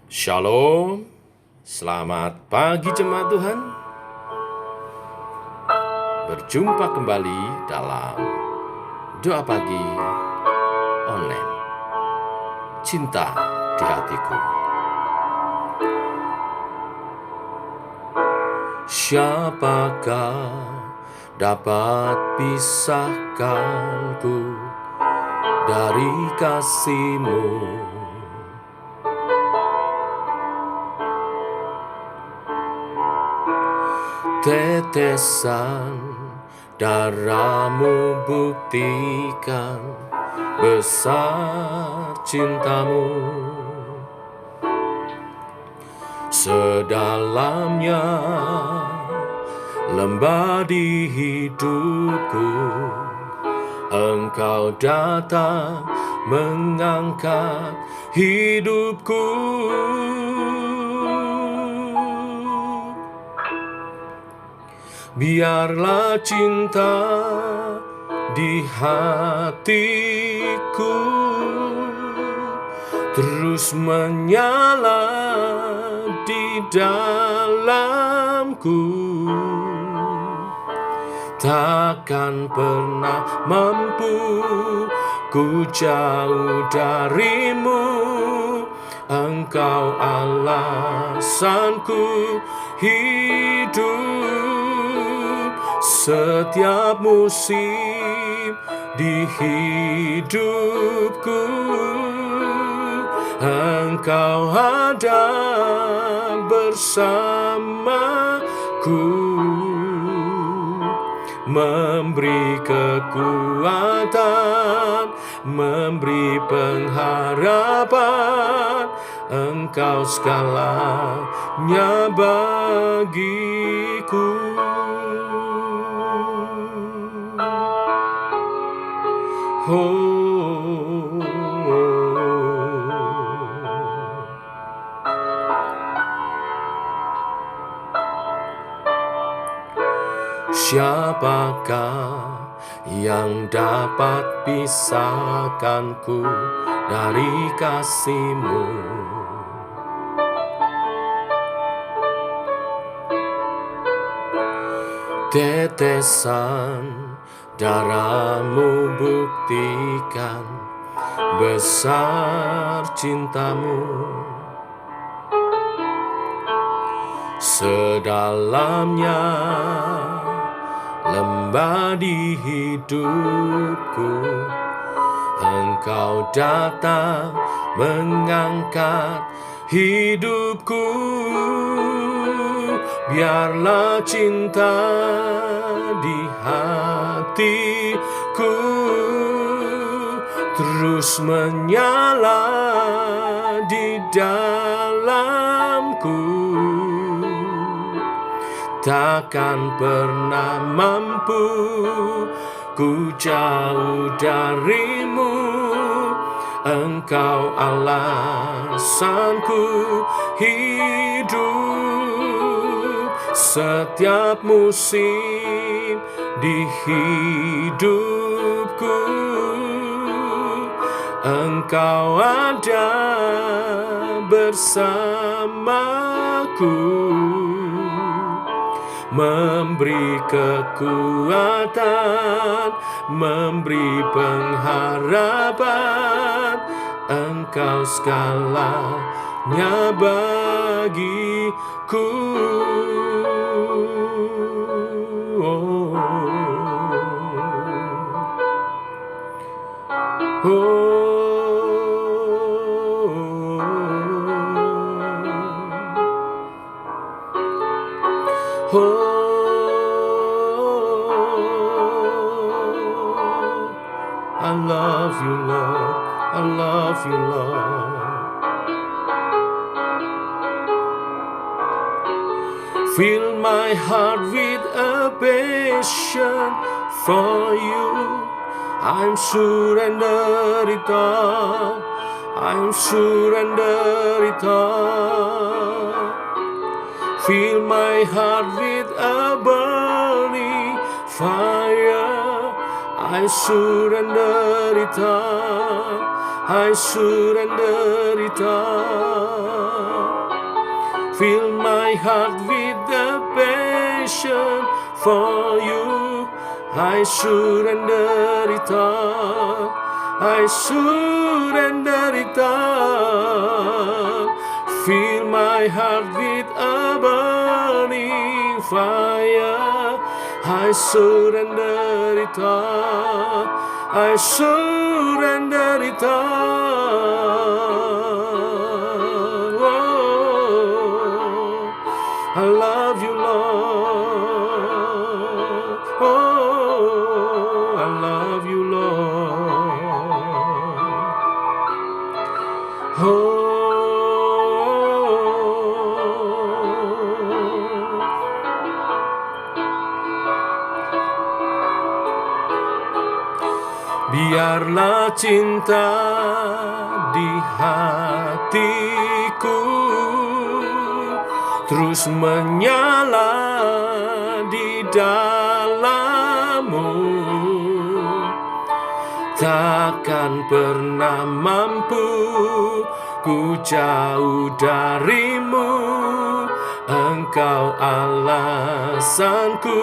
Shalom, selamat pagi jemaat Tuhan. Berjumpa kembali dalam doa pagi online. Cinta di hatiku. Siapakah dapat pisahkanku dari kasih-Mu? Tetesan darah-Mu buktikan besar cinta-Mu. Sedalamnya lembah di hidupku, Engkau datang mengangkat hidupku. Biarlah cinta di hatiku terus menyala di dalamku. Takkan pernah mampu ku jauh dari-Mu. Engkau alasanku hidup. Setiap musim di hidupku, Engkau ada bersamaku, memberi kekuatan, memberi pengharapan. Engkau segalanya bagiku. Siapakah yang dapat pisahkanku dari kasih-Mu? Tetesan darah-Mu buktikan besar cinta-Mu. Sedalamnya lembah di hidupku, Engkau datang mengangkat hidupku. Biarlah cinta di hatiku terus menyala di dalamku. Takkan pernah mampu ku jauh dari-Mu. Engkau alasanku hidup. Setiap musim di hidupku, Engkau ada bersamaku, memberi kekuatan, memberi pengharapan. Engkau segalanya bagiku. I love you, Lord. I love you, Lord. Fill my heart with a passion for you. I'm surrender it all. I'm surrender it all. Fill my heart with a burning fire. I surrender it all. I surrender it all. Fill my heart with the passion for you. I surrender it all. I surrender it all. Fill my heart with a burning fire. I surrender it all. I surrender it all. Oh, I love you, Lord. Oh, I love you, Lord. Oh. Biarlah cinta di hatiku terus menyala di dalam-Mu, takkan pernah mampu ku jauh dari-Mu. Engkau alasanku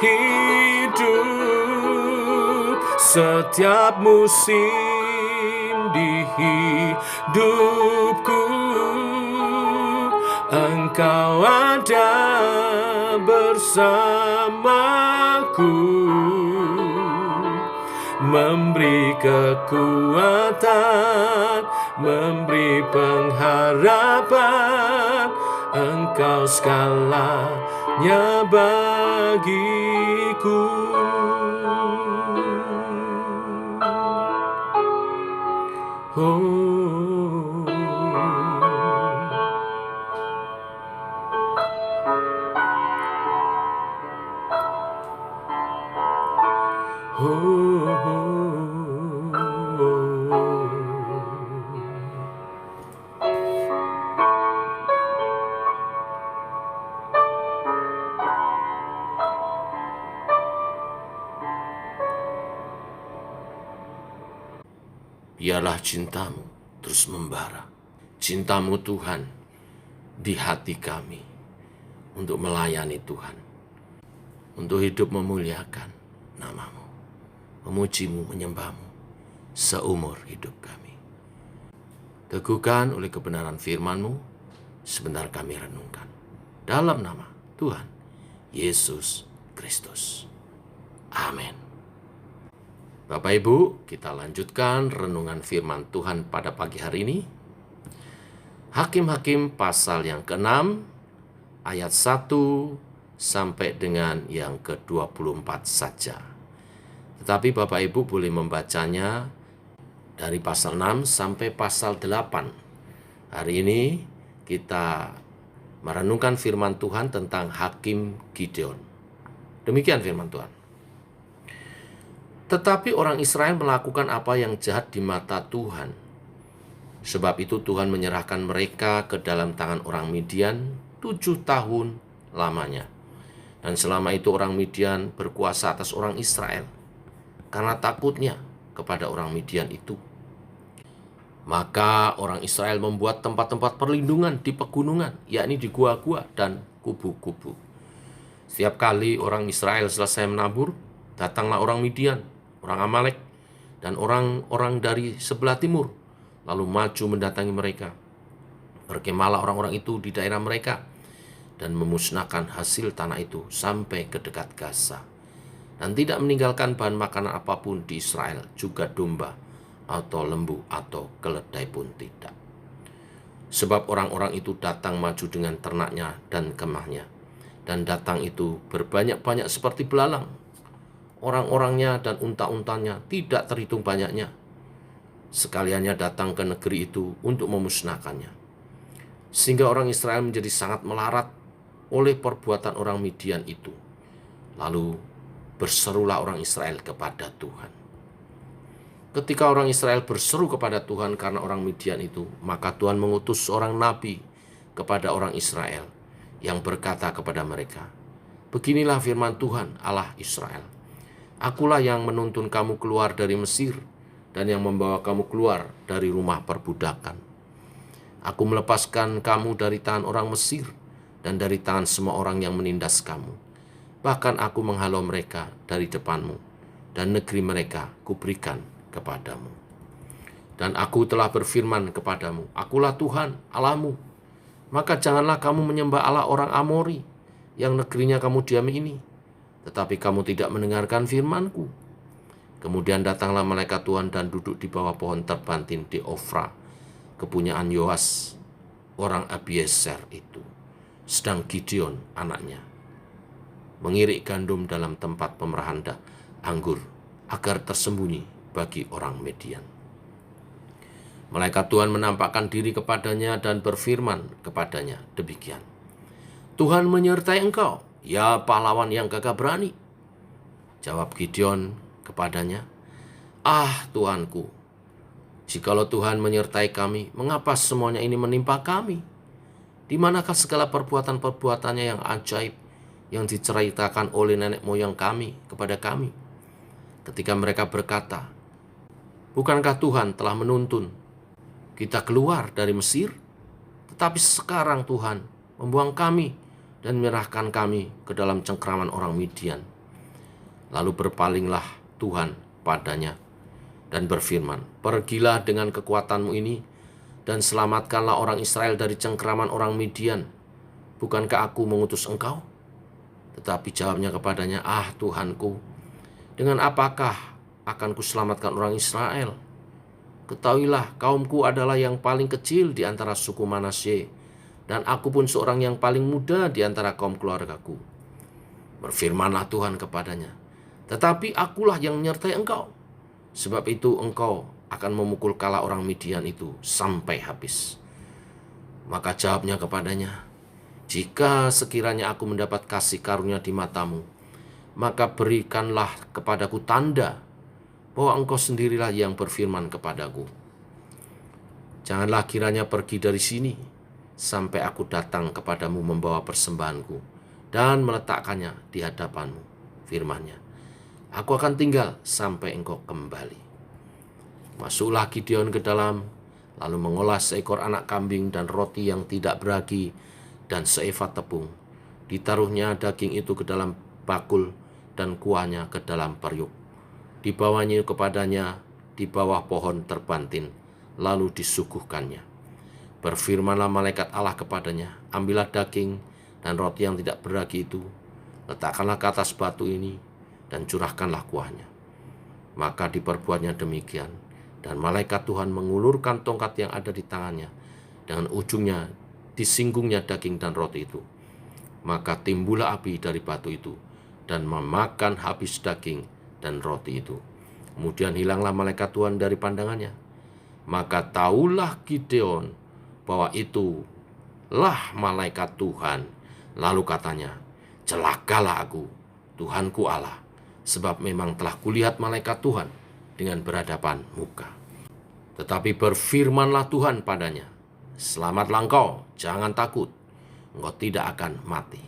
hidup setiap musim di hidupku. Engkau ada bersamaku, memberi kekuatan, memberi pengharapan. Engkau segalanya bagiku. Oh, biarlah cinta-Mu terus membara. Cinta-Mu Tuhan di hati kami untuk melayani Tuhan, untuk hidup memuliakan nama-Mu, memuji-Mu, menyembah-Mu seumur hidup kami. Teguhkan oleh kebenaran firman-Mu, sebentar kami renungkan. Dalam nama Tuhan Yesus Kristus. Amin. Bapak Ibu, kita lanjutkan renungan firman Tuhan pada pagi hari ini. Hakim-Hakim pasal yang ke-6, ayat 1 sampai dengan yang ke-24 saja. Tetapi Bapak Ibu boleh membacanya dari pasal 6 sampai pasal 8. Hari ini kita merenungkan firman Tuhan tentang Hakim Gideon. Demikian firman Tuhan. Tetapi orang Israel melakukan apa yang jahat di mata Tuhan. Sebab itu Tuhan menyerahkan mereka ke dalam tangan orang Midian 7 tahun lamanya. Dan selama itu orang Midian berkuasa atas orang Israel karena takutnya kepada orang Midian itu. Maka orang Israel membuat tempat-tempat perlindungan di pegunungan, yakni di gua-gua dan kubu-kubu. Setiap kali orang Israel selesai menabur, datanglah orang Midian, orang Amalek, dan orang-orang dari sebelah timur, lalu maju mendatangi mereka. Berkemahlah orang-orang itu di daerah mereka, dan memusnahkan hasil tanah itu sampai ke dekat Gaza, dan tidak meninggalkan bahan makanan apapun di Israel, juga domba, atau lembu, atau keledai pun tidak. Sebab orang-orang itu datang maju dengan ternaknya dan kemahnya, dan datang itu berbanyak-banyak seperti belalang. Orang-orangnya dan unta-untanya tidak terhitung banyaknya. Sekaliannya datang ke negeri itu untuk memusnahkannya. Sehingga orang Israel menjadi sangat melarat oleh perbuatan orang Midian itu. Lalu berserulah orang Israel kepada Tuhan. Ketika orang Israel berseru kepada Tuhan karena orang Midian itu, maka Tuhan mengutus seorang nabi kepada orang Israel yang berkata kepada mereka, "Beginilah firman Tuhan Allah Israel. Akulah yang menuntun kamu keluar dari Mesir dan yang membawa kamu keluar dari rumah perbudakan. Aku melepaskan kamu dari tangan orang Mesir dan dari tangan semua orang yang menindas kamu. Bahkan aku menghalau mereka dari depanmu, dan negeri mereka kuberikan kepadamu. Dan aku telah berfirman kepadamu, akulah Tuhan Allahmu. Maka janganlah kamu menyembah Allah orang Amori, yang negerinya kamu diami ini. Tetapi kamu tidak mendengarkan firman-Ku. Kemudian datanglah malaikat Tuhan dan duduk di bawah pohon terbantin di Ofra, kepunyaan Yoas, orang Abiezer itu. Sedang Gideon, anaknya, mengirik gandum dalam tempat pemerahan anggur, agar tersembunyi bagi orang Median. Malaikat Tuhan menampakkan diri kepadanya dan berfirman kepadanya demikian. Tuhan menyertai engkau, ya pahlawan yang gagah berani. Jawab Gideon kepadanya, ah Tuanku, jikalau Tuhan menyertai kami, mengapa semuanya ini menimpa kami? Di manakah segala perbuatan-perbuatannya yang ajaib yang diceritakan oleh nenek moyang kami kepada kami? Ketika mereka berkata, bukankah Tuhan telah menuntun kita keluar dari Mesir? Tetapi sekarang Tuhan membuang kami dan menyerahkan kami ke dalam cengkraman orang Midian. Lalu berpalinglah Tuhan padanya dan berfirman, pergilah dengan kekuatanmu ini dan selamatkanlah orang Israel dari cengkraman orang Midian. Bukankah aku mengutus engkau? Tetapi jawabnya kepadanya, ah Tuhanku, dengan apakah akan kuselamatkan orang Israel? Ketahuilah, kaumku adalah yang paling kecil di antara suku Manasye, dan aku pun seorang yang paling muda di antara kaum keluargaku. Berfirmanlah Tuhan kepadanya, tetapi akulah yang menyertai engkau. Sebab itu engkau akan memukul kala orang Midian itu sampai habis. Maka jawabnya kepadanya, jika sekiranya aku mendapat kasih karunia di matamu, maka berikanlah kepadaku tanda bahwa engkau sendirilah yang berfirman kepadaku. Janganlah kiranya pergi dari sini sampai aku datang kepadamu membawa persembahanku dan meletakkannya di hadapanmu. Firman-Nya, aku akan tinggal sampai engkau kembali. Masuklah Gideon ke dalam, lalu mengolah seekor anak kambing dan roti yang tidak beragi dan seefat tepung. Ditaruhnya daging itu ke dalam bakul dan kuahnya ke dalam periuk. Dibawanya kepadanya di bawah pohon terbantin, lalu disuguhkannya. Berfirmanlah malaikat Allah kepadanya, ambillah daging dan roti yang tidak beragi itu, letakkanlah ke atas batu ini, dan curahkanlah kuahnya. Maka diperbuatnya demikian, dan malaikat Tuhan mengulurkan tongkat yang ada di tangannya, dengan ujungnya disinggungnya daging dan roti itu. Maka timbullah api dari batu itu, dan memakan habis daging dan roti itu. Kemudian hilanglah malaikat Tuhan dari pandangannya. Maka tahulah Gideon bahwa itulah malaikat Tuhan. Lalu katanya, celakalah aku, Tuhanku Allah, sebab memang telah kulihat malaikat Tuhan dengan berhadapan muka. Tetapi berfirmanlah Tuhan padanya, selamatlah engkau, jangan takut, engkau tidak akan mati.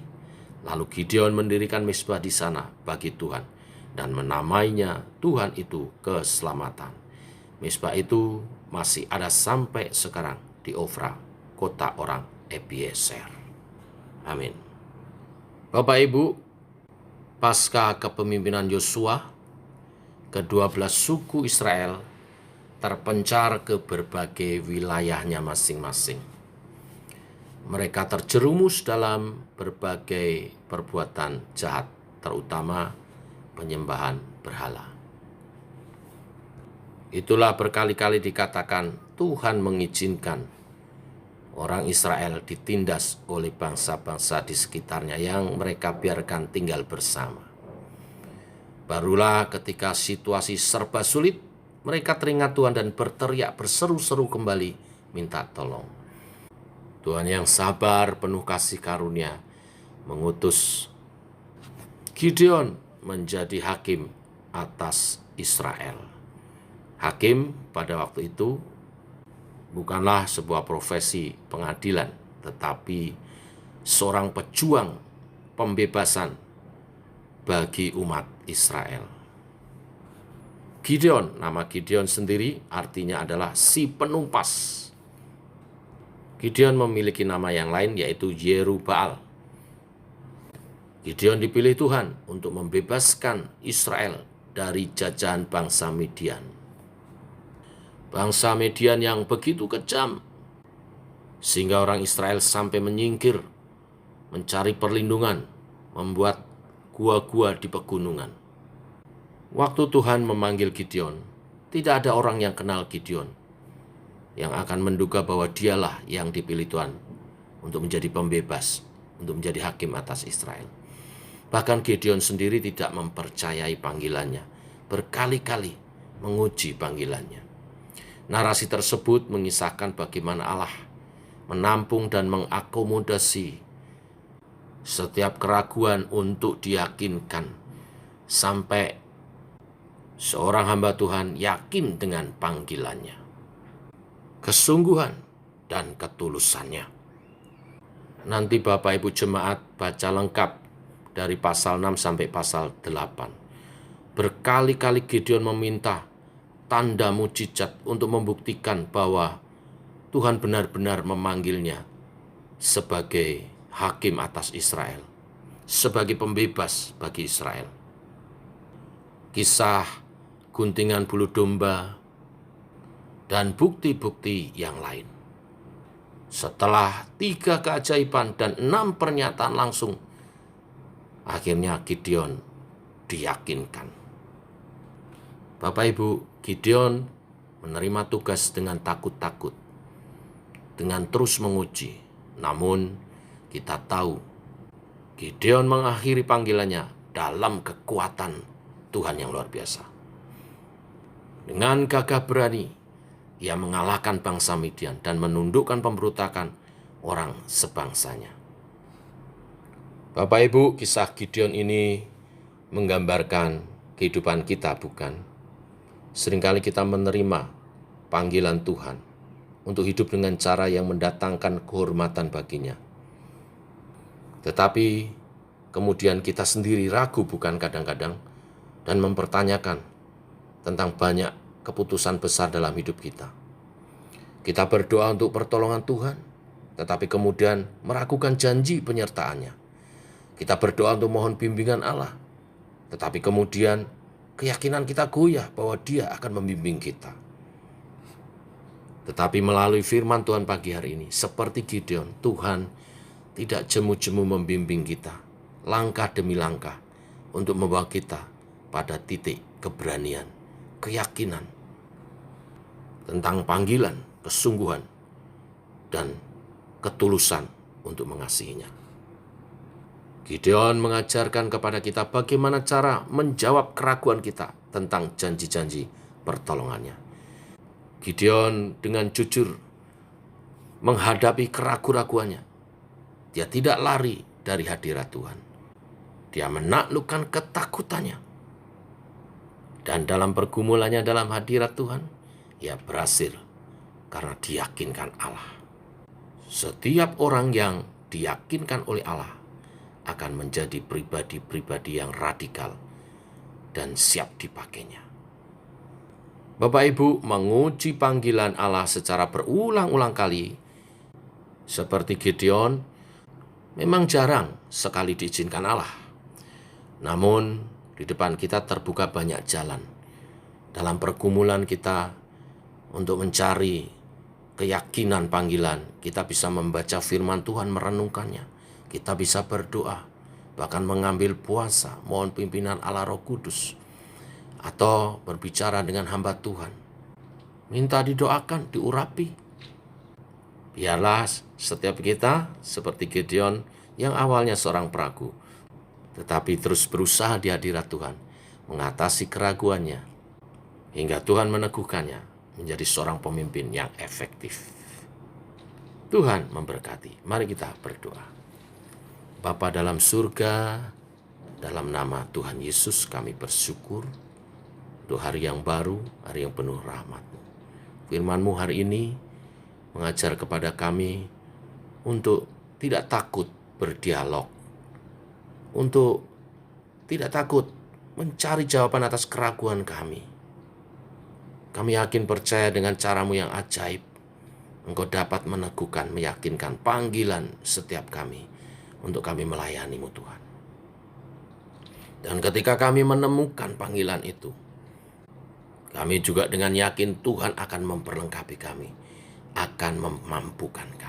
Lalu Gideon mendirikan mezbah di sana bagi Tuhan, dan menamainya Tuhan itu keselamatan. Mezbah itu masih ada sampai sekarang di Ofra, kota orang Abiezer. Amin. Bapak Ibu, pasca kepemimpinan Yosua, ke-12 suku Israel terpencar ke berbagai wilayahnya masing-masing. Mereka terjerumus dalam berbagai perbuatan jahat, terutama penyembahan berhala. Itulah berkali-kali dikatakan Tuhan mengizinkan orang Israel ditindas oleh bangsa-bangsa di sekitarnya yang mereka biarkan tinggal bersama. Barulah ketika situasi serba sulit, mereka teringat Tuhan dan berteriak berseru-seru kembali minta tolong. Tuhan yang sabar penuh kasih karunia mengutus Gideon menjadi hakim atas Israel. Hakim pada waktu itu bukanlah sebuah profesi pengadilan, tetapi seorang pejuang pembebasan bagi umat Israel. Gideon, nama Gideon sendiri artinya adalah si penumpas. Gideon memiliki nama yang lain, yaitu Yerubbaal. Gideon dipilih Tuhan untuk membebaskan Israel dari jajahan bangsa Midian. Bangsa Midian yang begitu kejam, sehingga orang Israel sampai menyingkir, mencari perlindungan, membuat gua-gua di pegunungan. Waktu Tuhan memanggil Gideon, tidak ada orang yang kenal Gideon, yang akan menduga bahwa dialah yang dipilih Tuhan untuk menjadi pembebas, untuk menjadi hakim atas Israel. Bahkan Gideon sendiri tidak mempercayai panggilannya, berkali-kali menguji panggilannya. Narasi tersebut mengisahkan bagaimana Allah menampung dan mengakomodasi setiap keraguan untuk diyakinkan, sampai seorang hamba Tuhan yakin dengan panggilannya, kesungguhan dan ketulusannya. Nanti Bapak Ibu jemaat baca lengkap dari pasal 6 sampai pasal 8. Berkali-kali Gideon meminta tanda mujizat untuk membuktikan bahwa Tuhan benar-benar memanggilnya sebagai hakim atas Israel, sebagai pembebas bagi Israel. Kisah guntingan bulu domba dan bukti-bukti yang lain. Setelah 3 keajaiban dan 6 pernyataan langsung, akhirnya Gideon diyakinkan. Bapak Ibu, Gideon menerima tugas dengan takut-takut, dengan terus menguji. Namun kita tahu Gideon mengakhiri panggilannya dalam kekuatan Tuhan yang luar biasa. Dengan gagah berani, ia mengalahkan bangsa Midian dan menundukkan pemberontakan orang sebangsanya. Bapak Ibu, kisah Gideon ini menggambarkan kehidupan kita, bukan? Seringkali kita menerima panggilan Tuhan untuk hidup dengan cara yang mendatangkan kehormatan baginya. Tetapi kemudian kita sendiri ragu, bukan, kadang-kadang, dan mempertanyakan tentang banyak keputusan besar dalam hidup kita. Kita berdoa untuk pertolongan Tuhan, tetapi kemudian meragukan janji penyertaannya. Kita berdoa untuk mohon bimbingan Allah, tetapi kemudian keyakinan kita goyah bahwa Dia akan membimbing kita. Tetapi melalui firman Tuhan pagi hari ini, seperti Gideon, Tuhan tidak jemu-jemu membimbing kita, langkah demi langkah, untuk membawa kita pada titik keberanian, keyakinan tentang panggilan, kesungguhan, dan ketulusan untuk mengasihinya. Gideon mengajarkan kepada kita bagaimana cara menjawab keraguan kita tentang janji-janji pertolongannya. Gideon dengan jujur menghadapi keraguan-raguannya. Dia tidak lari dari hadirat Tuhan. Dia menaklukkan ketakutannya. Dan dalam pergumulannya dalam hadirat Tuhan, ia berhasil karena diyakinkan Allah. Setiap orang yang diyakinkan oleh Allah akan menjadi pribadi-pribadi yang radikal dan siap dipakainya. Bapak Ibu, menguji panggilan Allah secara berulang-ulang kali, seperti Gideon, memang jarang sekali diizinkan Allah. Namun, di depan kita terbuka banyak jalan. Dalam pergumulan kita untuk mencari keyakinan panggilan, kita bisa membaca firman Tuhan, merenungkannya. Kita bisa berdoa, bahkan mengambil puasa, mohon pimpinan Allah Roh Kudus, atau berbicara dengan hamba Tuhan. Minta didoakan, diurapi. Biarlah setiap kita seperti Gideon yang awalnya seorang peragu, tetapi terus berusaha di hadirat Tuhan, mengatasi keraguannya, hingga Tuhan meneguhkannya menjadi seorang pemimpin yang efektif. Tuhan memberkati. Mari kita berdoa. Bapa dalam surga, dalam nama Tuhan Yesus kami bersyukur untuk hari yang baru, hari yang penuh rahmat-Mu. Firman-Mu hari ini mengajar kepada kami untuk tidak takut berdialog, untuk tidak takut mencari jawaban atas keraguan kami. Kami yakin percaya dengan cara-Mu yang ajaib, Engkau dapat meneguhkan, meyakinkan panggilan setiap kami untuk kami melayani-Mu Tuhan. Dan ketika kami menemukan panggilan itu, kami juga dengan yakin Tuhan akan memperlengkapi kami, akan memampukan kami.